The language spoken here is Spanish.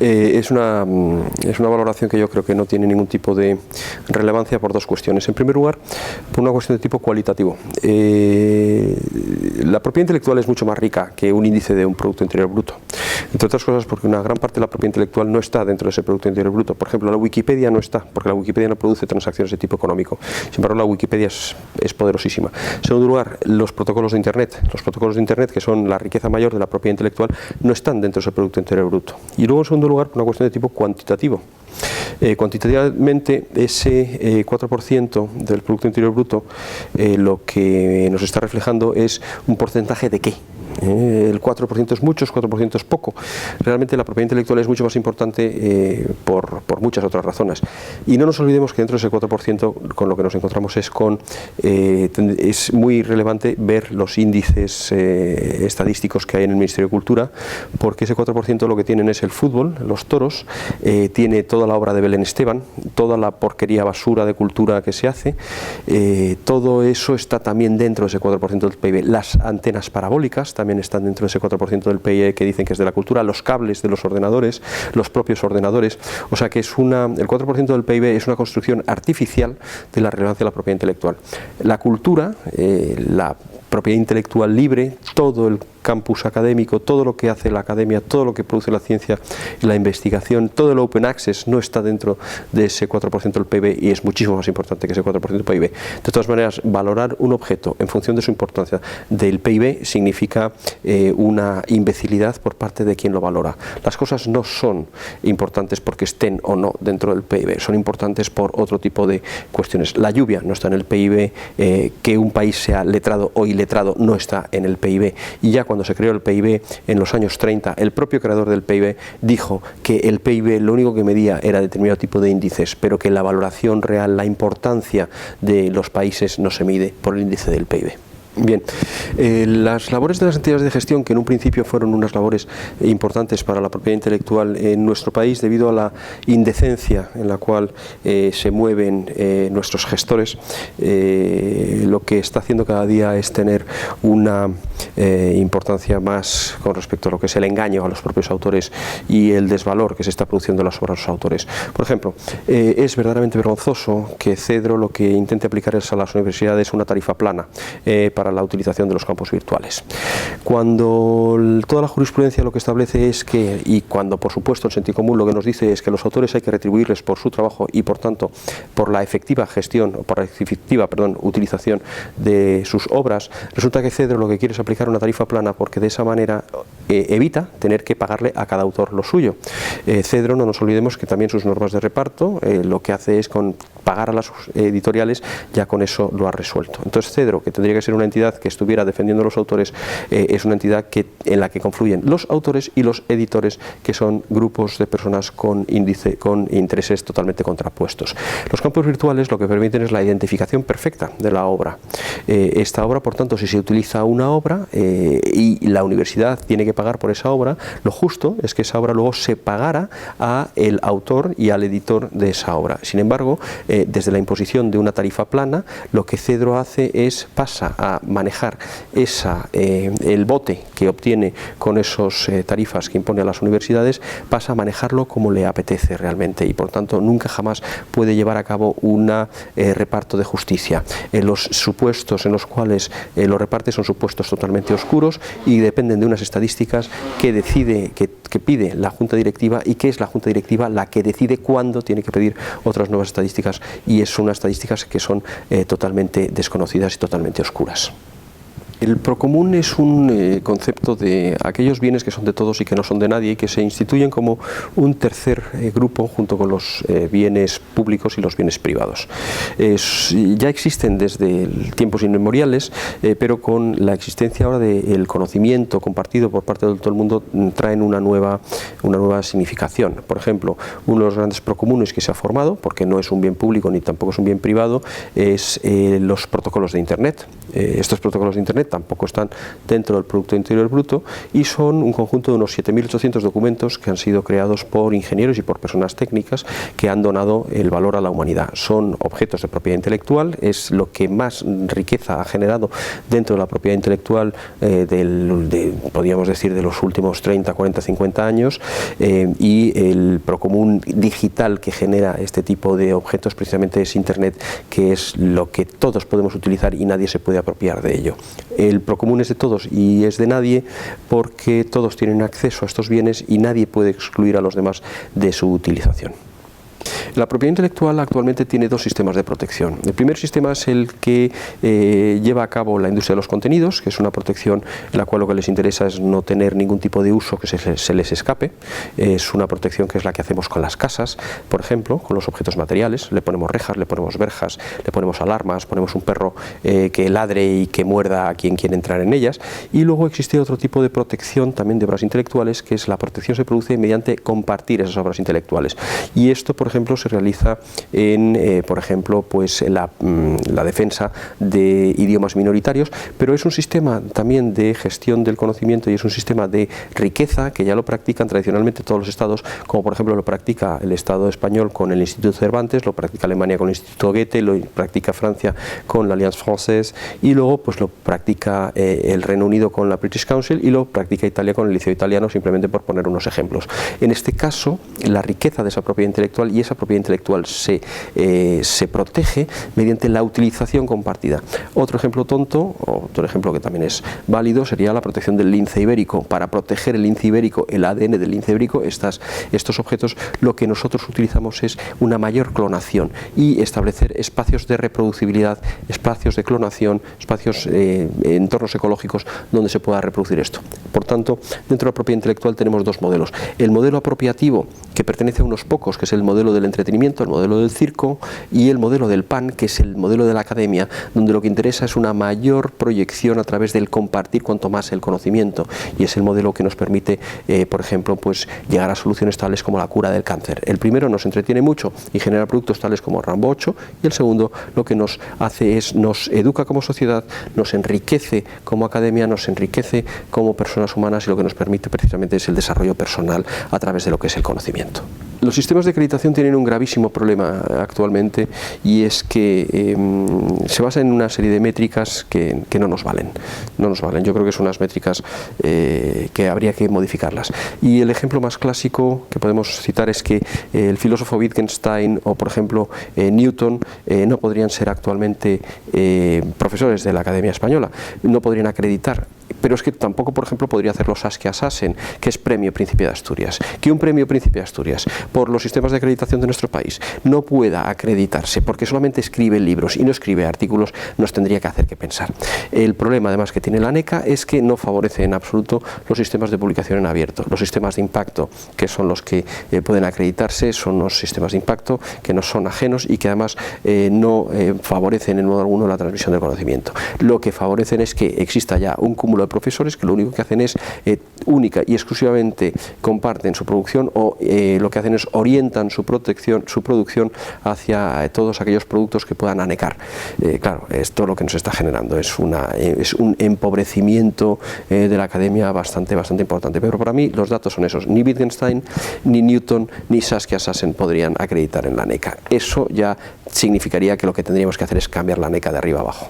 Es una valoración que yo creo que no tiene ningún tipo de relevancia por dos cuestiones. En primer lugar, por una cuestión de tipo cualitativo. La propiedad intelectual es mucho más rica que un índice de un Producto Interior Bruto. Entre otras cosas porque una gran parte de la propiedad intelectual no está dentro de ese Producto Interior Bruto. Por ejemplo, la Wikipedia no está, porque la Wikipedia no produce transacciones de tipo económico. Sin embargo, la Wikipedia es poderosísima. En segundo lugar, los protocolos de Internet. Los protocolos de Internet, que son la riqueza mayor de la propiedad intelectual, no están dentro de ese Producto Interior Bruto. Y luego, en segundo lugar, por una cuestión de tipo cuantitativo. Cuantitativamente, ese 4% del Producto Interior Bruto lo que nos está reflejando es un porcentaje de qué. El 4% es mucho, el 4% es poco. Realmente la propiedad intelectual es mucho más importante por muchas otras razones. Y no nos olvidemos que dentro de ese 4% con lo que nos encontramos es muy relevante ver los índices estadísticos que hay en el Ministerio de Cultura, porque ese 4% lo que tienen es el fútbol, los toros, tiene toda la obra de Belén Esteban, toda la porquería basura de cultura que se hace, todo eso está también dentro de ese 4% del PIB. Las antenas parabólicas también están dentro de ese 4% del PIB que dicen que es de la cultura, los cables de los ordenadores, los propios ordenadores, o sea que el 4% del PIB es una construcción artificial de la relevancia de la propiedad intelectual. La cultura, la propiedad intelectual libre, todo el campus académico, todo lo que hace la academia, todo lo que produce la ciencia y la investigación, todo el open access no está dentro de ese 4% del PIB y es muchísimo más importante que ese 4% del PIB. De todas maneras, valorar un objeto en función de su importancia del PIB significa una imbecilidad por parte de quien lo valora. Las cosas no son importantes porque estén o no dentro del PIB, son importantes por otro tipo de cuestiones. La lluvia no está en el PIB, que un país sea letrado o iletrado no está en el PIB, y ya cuando se creó el PIB en los años 30, el propio creador del PIB dijo que el PIB lo único que medía era determinado tipo de índices, pero que la valoración real, la importancia de los países no se mide por el índice del PIB. Bien, las labores de las entidades de gestión, que en un principio fueron unas labores importantes para la propiedad intelectual en nuestro país debido a la indecencia en la cual se mueven nuestros gestores, lo que está haciendo cada día es tener una importancia más con respecto a lo que es el engaño a los propios autores y el desvalor que se está produciendo en las obras de los autores. Por ejemplo, es verdaderamente vergonzoso que Cedro lo que intente aplicar es a las universidades una tarifa plana para la utilización de los campos virtuales. Cuando toda la jurisprudencia lo que establece es que, y cuando por supuesto el sentido común lo que nos dice es que los autores hay que retribuirles por su trabajo y por tanto por la efectiva gestión, o por la efectiva, utilización de sus obras, resulta que Cedro lo que quiere es aplicar una tarifa plana porque de esa manera evita tener que pagarle a cada autor lo suyo. Cedro, no nos olvidemos que también sus normas de reparto lo que hace es con pagar a las editoriales, ya con eso lo ha resuelto. Entonces Cedro, que tendría que ser una entidad que estuviera defendiendo a los autores, es una entidad en la que confluyen los autores y los editores, que son grupos de personas con intereses totalmente contrapuestos. Los campos virtuales lo que permiten es la identificación perfecta de la obra. Esta obra, por tanto, si se utiliza una obra y la universidad tiene que pagar por esa obra, lo justo es que esa obra luego se pagara al autor y al editor de esa obra. Sin embargo, desde la imposición de una tarifa plana, lo que Cedro hace es pasa a manejar el bote que obtiene con esas tarifas que impone a las universidades, pasa a manejarlo como le apetece realmente y por tanto nunca jamás puede llevar a cabo un reparto de justicia. Los supuestos en los cuales lo reparte son supuestos totalmente oscuros y dependen de unas estadísticas que pide la Junta Directiva, y que es la Junta Directiva la que decide cuándo tiene que pedir otras nuevas estadísticas, y es unas estadísticas que son totalmente desconocidas y totalmente oscuras. El procomún es un concepto de aquellos bienes que son de todos y que no son de nadie, y que se instituyen como un tercer grupo junto con los bienes públicos y los bienes privados. Ya existen desde tiempos inmemoriales, pero con la existencia ahora del conocimiento compartido por parte de todo el mundo traen una nueva significación. Por ejemplo, uno de los grandes procomunes que se ha formado, porque no es un bien público ni tampoco es un bien privado, es los protocolos de Internet. Estos protocolos de Internet tampoco están dentro del Producto Interior Bruto, y son un conjunto de unos 7.800 documentos que han sido creados por ingenieros y por personas técnicas que han donado el valor a la humanidad. Son objetos de propiedad intelectual, es lo que más riqueza ha generado dentro de la propiedad intelectual podríamos decir, de los últimos 30, 40, 50 años, y el procomún digital que genera este tipo de objetos precisamente es Internet, que es lo que todos podemos utilizar y nadie se puede apropiar de ello. El procomún es de todos y es de nadie porque todos tienen acceso a estos bienes y nadie puede excluir a los demás de su utilización. La propiedad intelectual actualmente tiene dos sistemas de protección. El primer sistema es el que lleva a cabo la industria de los contenidos, que es una protección en la cual lo que les interesa es no tener ningún tipo de uso que se les escape. Es una protección que es la que hacemos con las casas, por ejemplo, con los objetos materiales. Le ponemos rejas, le ponemos verjas, le ponemos alarmas, ponemos un perro que ladre y que muerda a quien quiere entrar en ellas. Y luego existe otro tipo de protección también de obras intelectuales, que es la protección se produce mediante compartir esas obras intelectuales. Y esto, por ejemplo, se realiza en, por ejemplo, pues la defensa de idiomas minoritarios, pero es un sistema también de gestión del conocimiento y es un sistema de riqueza que ya lo practican tradicionalmente todos los estados, como por ejemplo lo practica el Estado español con el Instituto Cervantes, lo practica Alemania con el Instituto Goethe, lo practica Francia con la Alliance Française y luego pues lo practica el Reino Unido con la British Council y lo practica Italia con el Liceo Italiano, simplemente por poner unos ejemplos. En este caso, la riqueza de esa propiedad intelectual y esa propiedad intelectual se protege mediante la utilización compartida. Otro ejemplo tonto, otro ejemplo que también es válido, sería la protección del lince ibérico. Para proteger el lince ibérico, el ADN del lince ibérico, estos objetos, lo que nosotros utilizamos es una mayor clonación y establecer espacios de reproducibilidad, espacios de clonación, espacios, entornos ecológicos donde se pueda reproducir esto. Por tanto, dentro de la propiedad intelectual tenemos dos modelos. El modelo apropiativo, que pertenece a unos pocos, que es el modelo del entretenimiento, el modelo del circo, y el modelo del PAN, que es el modelo de la academia, donde lo que interesa es una mayor proyección a través del compartir cuanto más el conocimiento, y es el modelo que nos permite, por ejemplo, pues llegar a soluciones tales como la cura del cáncer. El primero nos entretiene mucho y genera productos tales como Rambo 8, y el segundo lo que nos hace es nos educa como sociedad, nos enriquece como academia, nos enriquece como personas humanas y lo que nos permite precisamente es el desarrollo personal a través de lo que es el conocimiento. Los sistemas de acreditación tienen un gravísimo problema actualmente y es que se basan en una serie de métricas que no nos valen. No nos valen. Yo creo que son unas métricas que habría que modificarlas. Y el ejemplo más clásico que podemos citar es que el filósofo Wittgenstein o, por ejemplo, Newton no podrían ser actualmente profesores de la Academia Española, no podrían acreditar. Pero es que tampoco, por ejemplo, podría hacerlo Saskia Sassen, que es Premio Príncipe de Asturias. Que un Premio Príncipe de Asturias, por los sistemas de acreditación de nuestro país, no pueda acreditarse porque solamente escribe libros y no escribe artículos, nos tendría que hacer que pensar. El problema, además, que tiene la ANECA es que no favorece en absoluto los sistemas de publicación en abierto. Los sistemas de impacto, que son los que pueden acreditarse, son los sistemas de impacto que no son ajenos y que además no favorecen en modo alguno la transmisión del conocimiento. Lo que favorecen es que exista ya un cúmulo de profesores que lo único que hacen es única y exclusivamente comparten su producción o lo que hacen es orientan su producción hacia todos aquellos productos que puedan anecar. Claro, esto lo que nos está generando es un empobrecimiento de la academia bastante importante, pero para mí los datos son esos. Ni Wittgenstein, ni Newton, ni Saskia Sassen podrían acreditar en la ANECA. Eso ya significaría que lo que tendríamos que hacer es cambiar la ANECA de arriba abajo.